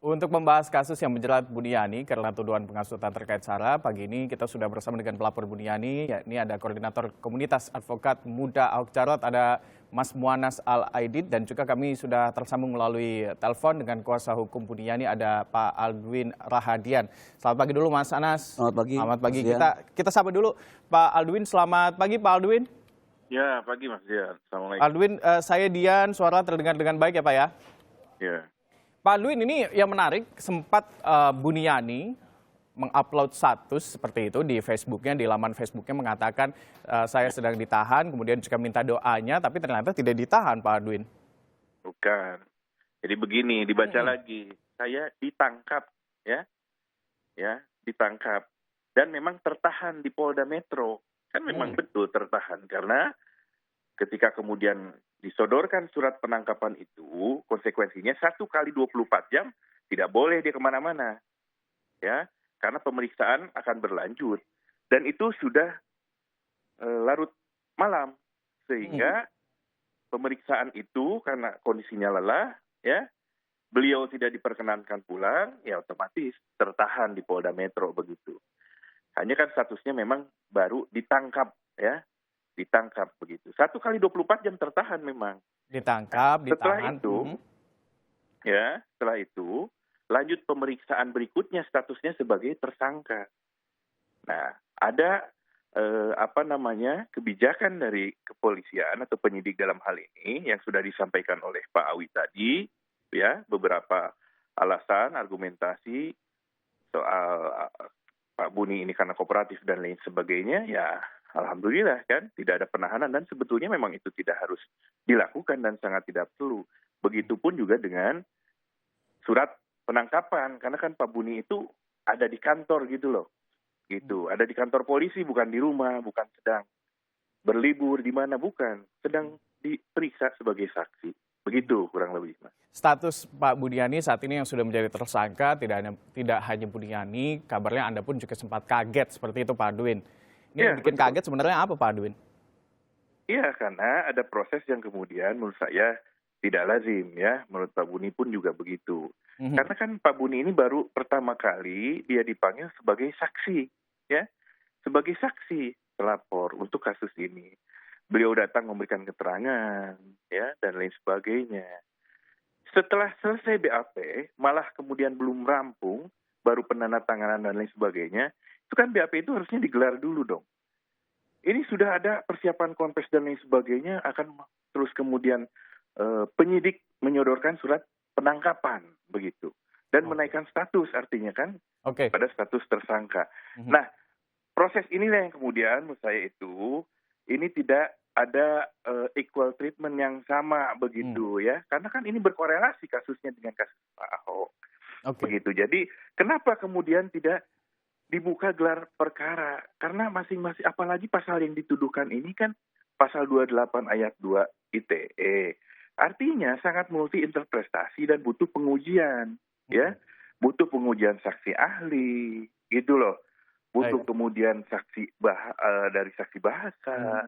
Untuk membahas kasus yang menjerat Buniani karena tuduhan penghasutan terkait SARA, pagi ini kita sudah bersama dengan pelapor Buniani, yakni ada Koordinator Komunitas Advokat Muda Ahok Jarot, ada Mas Muanas Al-Aidid, dan juga kami sudah tersambung melalui telepon dengan kuasa hukum Buniani, ada Pak Aldwin Rahadian. Selamat pagi dulu Mas Anas. Selamat pagi. Selamat pagi. Kita sapa dulu Pak Aldwin. Selamat pagi Pak Aldwin. Ya, pagi Mas Dian. Assalamualaikum. Aldwin, saya Dian, suara terdengar dengan baik ya Pak ya? Ya. Pak Aldwin, ini yang menarik, sempat Buniani mengupload status seperti itu di Facebooknya, di laman Facebooknya mengatakan saya sedang ditahan, kemudian juga minta doanya, tapi ternyata tidak ditahan Pak Aldwin. Bukan. Jadi begini, dibaca lagi. Saya ditangkap, ya, ditangkap. Dan memang tertahan di Polda Metro. Kan memang betul tertahan, karena ketika kemudian disodorkan surat penangkapan itu, konsekuensinya 1 kali 24 jam tidak boleh dia kemana-mana, ya, karena pemeriksaan akan berlanjut, dan itu sudah larut malam, sehingga pemeriksaan itu karena kondisinya lelah, ya, beliau tidak diperkenankan pulang, ya otomatis tertahan di Polda Metro begitu. Hanya kan statusnya memang baru ditangkap, ya. Ditangkap begitu. 1 kali 24 jam tertahan memang. Ditangkap, ditahan. Setelah itu, lanjut pemeriksaan berikutnya statusnya sebagai tersangka. Nah, ada kebijakan dari kepolisian atau penyidik dalam hal ini yang sudah disampaikan oleh Pak Awi tadi, ya, beberapa alasan, argumentasi soal Pak Buni ini karena kooperatif dan lain sebagainya, ya alhamdulillah kan tidak ada penahanan, dan sebetulnya memang itu tidak harus dilakukan dan sangat tidak perlu. Begitupun juga dengan surat penangkapan, karena kan Pak Buni itu ada di kantor gitu loh. Gitu, ada di kantor polisi, bukan di rumah, bukan sedang berlibur di mana, bukan, sedang diperiksa sebagai saksi. Begitu kurang lebih, Mas. Status Pak Buniani saat ini yang sudah menjadi tersangka tidak hanya Buniani, kabarnya Anda pun juga sempat kaget seperti itu Pak Aldwin. Ini yang bikin kaget sebenarnya apa Pak Aldwin? Iya, karena ada proses yang kemudian menurut saya tidak lazim, ya. Menurut Pak Buni pun juga begitu. Karena kan Pak Buni ini baru pertama kali dia dipanggil sebagai saksi, ya. Sebagai saksi pelapor untuk kasus ini. Beliau datang memberikan keterangan, ya, dan lain sebagainya. Setelah selesai BAP, malah kemudian belum rampung, baru penandatanganan dan lain sebagainya, itu kan BAP itu harusnya digelar dulu dong. Ini sudah ada persiapan konfes dan lain sebagainya, akan terus kemudian penyidik menyodorkan surat penangkapan, begitu. Dan menaikkan status artinya kan, pada status tersangka. Nah, proses inilah yang kemudian menurut saya itu, ini tidak ada equal treatment yang sama begitu, ya. Karena kan ini berkorelasi kasusnya dengan kasus Pak Ahok. Begitu. Jadi kenapa kemudian tidak dibuka gelar perkara? Karena masing-masing, apalagi pasal yang dituduhkan ini kan pasal 28 ayat 2 ITE. Artinya sangat multi interpretasi dan butuh pengujian, ya. Butuh pengujian saksi ahli, gitu loh. Butuh kemudian saksi dari saksi bahasa,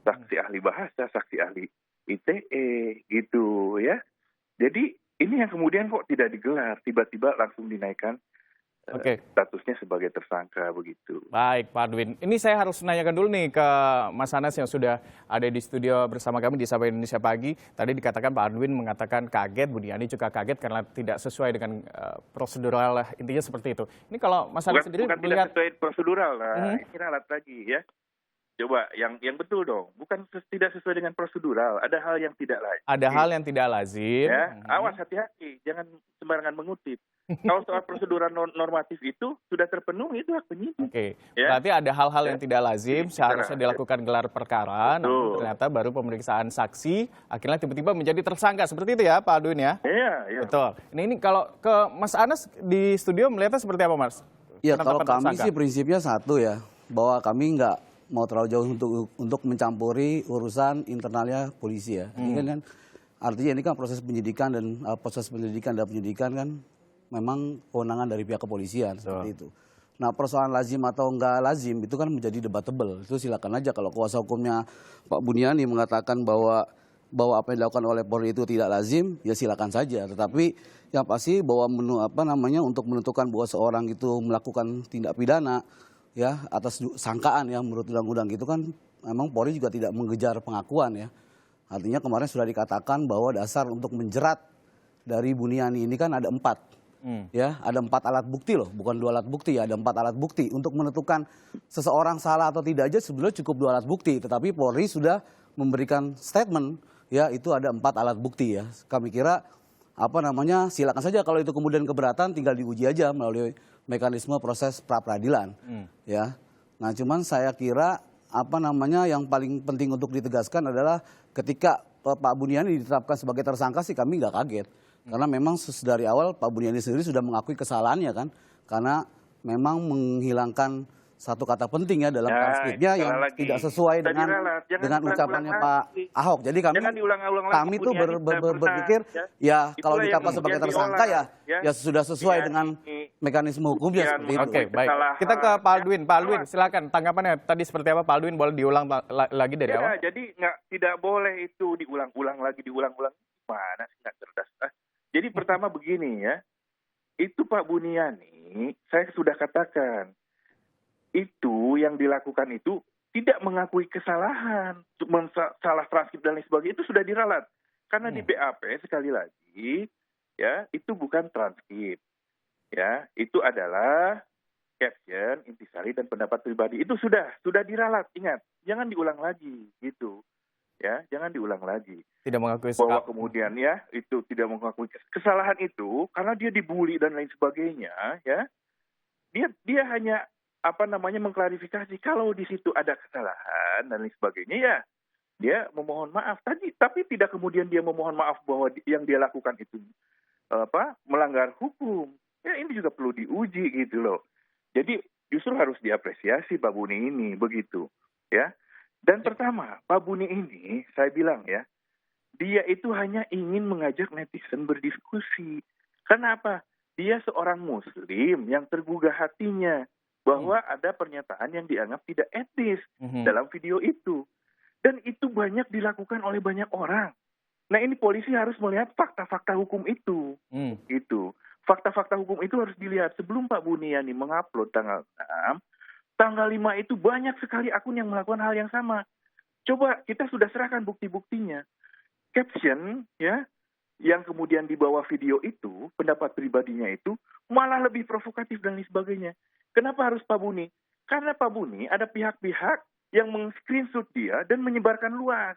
saksi ahli bahasa, saksi ahli ITE, gitu, ya. Jadi ini yang kemudian kok tidak digelar, tiba-tiba langsung dinaikkan statusnya sebagai tersangka, begitu. Baik Pak Aldwin, ini saya harus menanyakan dulu nih ke Mas Anas yang sudah ada di studio bersama kami di Sapa Indonesia Pagi. Tadi dikatakan Pak Aldwin mengatakan kaget, Buniani juga kaget karena tidak sesuai dengan prosedural, intinya seperti itu. Ini kalau Mas Anas sendiri bukan melihat... tidak sesuai prosedural, ini ralat lagi, ya. Coba yang betul dong, bukan tidak sesuai dengan prosedural, ada hal yang tidak lazim. Ada hal yang tidak lazim. Ya, awas, hati-hati, jangan sembarangan mengutip. Kalau soal prosedural normatif itu sudah terpenuhi, itu hak penyidik. Ya? Berarti ada hal-hal yang tidak lazim, seharusnya dilakukan gelar perkara, namun ternyata baru pemeriksaan saksi, akhirnya tiba-tiba menjadi tersangka. Seperti itu ya Pak Aldwin ya? Iya. Betul. Ini kalau ke Mas Anas di studio melihatnya seperti apa Mas? Ya, kalau kami sih prinsipnya satu ya, bahwa kami nggak mau terlalu jauh untuk mencampuri urusan internalnya polisi ya. Ini kan artinya ini kan proses penyidikan dan penyidikan kan memang kewenangan dari pihak kepolisian seperti itu. Nah, persoalan lazim atau enggak lazim itu kan menjadi debatable. Itu silakan aja kalau kuasa hukumnya Pak Buniani mengatakan bahwa apa yang dilakukan oleh Polri itu tidak lazim, ya silakan saja. Tetapi Yang pasti bahwa untuk menentukan bahwa seorang itu melakukan tindak pidana ya atas sangkaan ya menurut undang-undang gitu kan memang Polri juga tidak mengejar pengakuan ya. Artinya kemarin sudah dikatakan bahwa dasar untuk menjerat dari Buniani ini kan ada 4. Ya, ada 4 alat bukti loh, bukan 2 alat bukti ya, ada 4 alat bukti. Untuk menentukan seseorang salah atau tidak aja sebetulnya cukup 2 alat bukti, tetapi Polri sudah memberikan statement ya itu ada 4 alat bukti ya. Kami kira silakan saja kalau itu kemudian keberatan tinggal diuji aja melalui mekanisme proses pra peradilan ya. Nah, cuman saya kira yang paling penting untuk ditegaskan adalah ketika Pak Buniani ditetapkan sebagai tersangka sih kami nggak kaget. Karena memang dari awal Pak Buniani sendiri sudah mengakui kesalahannya kan. Karena memang menghilangkan satu kata penting ya dalam transkripnya yang tidak sesuai dengan ucapannya Pak Ahok. Jadi kami itu berpikir ya kalau ditetapkan sebagai tersangka ya sudah sesuai dengan mekanisme hukumnya seperti itu. Oke, baik. Kita ke Pak Aldwin. Pak Aldwin, silakan tanggapannya tadi seperti apa Pak Aldwin, boleh diulang lagi dari awal? Jadi tidak boleh itu diulang-ulang lagi. Mana sih nggak cerdas? Jadi pertama begini ya, itu Pak Buniani, saya sudah katakan, itu yang dilakukan itu tidak mengakui kesalahan, salah transkrip dan lain sebagainya, itu sudah diralat. Karena di BAP sekali lagi, ya itu bukan transkrip, ya itu adalah caption, intisari dan pendapat pribadi. Itu sudah diralat, ingat, jangan diulang lagi, gitu. Ya, jangan diulang lagi. Tidak mengakui bahwa kemudian ya itu tidak mengakui kesalahan itu karena dia dibully dan lain sebagainya, ya. Dia hanya mengklarifikasi kalau di situ ada kesalahan dan lain sebagainya ya. Dia memohon maaf tadi, tapi tidak kemudian dia memohon maaf bahwa yang dia lakukan itu melanggar hukum. Ya ini juga perlu diuji gitu loh. Jadi justru harus diapresiasi Pak Buni ini begitu, ya. Dan pertama, Pak Buni ini, saya bilang ya, dia itu hanya ingin mengajak netizen berdiskusi. Kenapa? Dia seorang muslim yang tergugah hatinya bahwa ada pernyataan yang dianggap tidak etis dalam video itu. Dan itu banyak dilakukan oleh banyak orang. Nah ini polisi harus melihat fakta-fakta hukum itu. Gitu. Fakta-fakta hukum itu harus dilihat sebelum Pak Buniani mengupload tanggal 6. Tanggal 5 itu banyak sekali akun yang melakukan hal yang sama. Coba kita sudah serahkan bukti-buktinya. Caption ya yang kemudian di bawah video itu, pendapat pribadinya itu malah lebih provokatif dan lain sebagainya. Kenapa harus Pak Buni? Karena Pak Buni ada pihak-pihak yang meng-screenshot dia dan menyebarkan luas.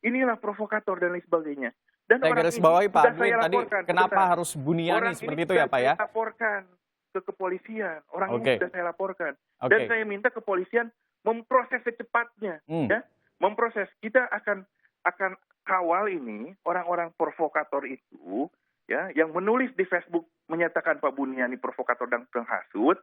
Inilah provokator dan lain sebagainya. Dan saya garis bawahi Pak Aldwin tadi, kenapa harus Buniani seperti itu ya Pak ya? Laporkan ke kepolisian. Orang ini sudah saya laporkan. Dan saya minta kepolisian memproses secepatnya. Ya, memproses. Kita akan kawal ini orang-orang provokator itu, ya, yang menulis di Facebook menyatakan Pak Buniani provokator dan penghasut,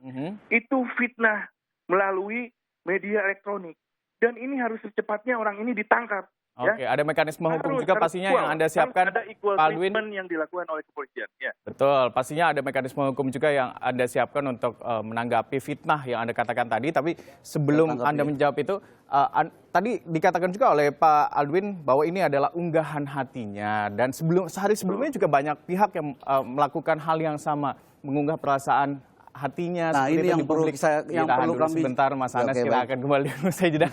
itu fitnah melalui media elektronik. Dan ini harus secepatnya orang ini ditangkap. Oke, ada mekanisme hukum juga pastinya yang Anda siapkan, ada equal Pak Aldwin, yang dilakukan oleh kepolisian. Ya. Betul, pastinya ada mekanisme hukum juga yang Anda siapkan untuk menanggapi fitnah yang Anda katakan tadi. Tapi sebelum Anda menjawab itu, tadi dikatakan juga oleh Pak Aldwin bahwa ini adalah unggahan hatinya. Dan sehari sebelumnya juga banyak pihak yang melakukan hal yang sama, mengunggah perasaan hatinya. Nah ini yang perlu kami sebentar Mas Anas, kita akan kembali usai jeda.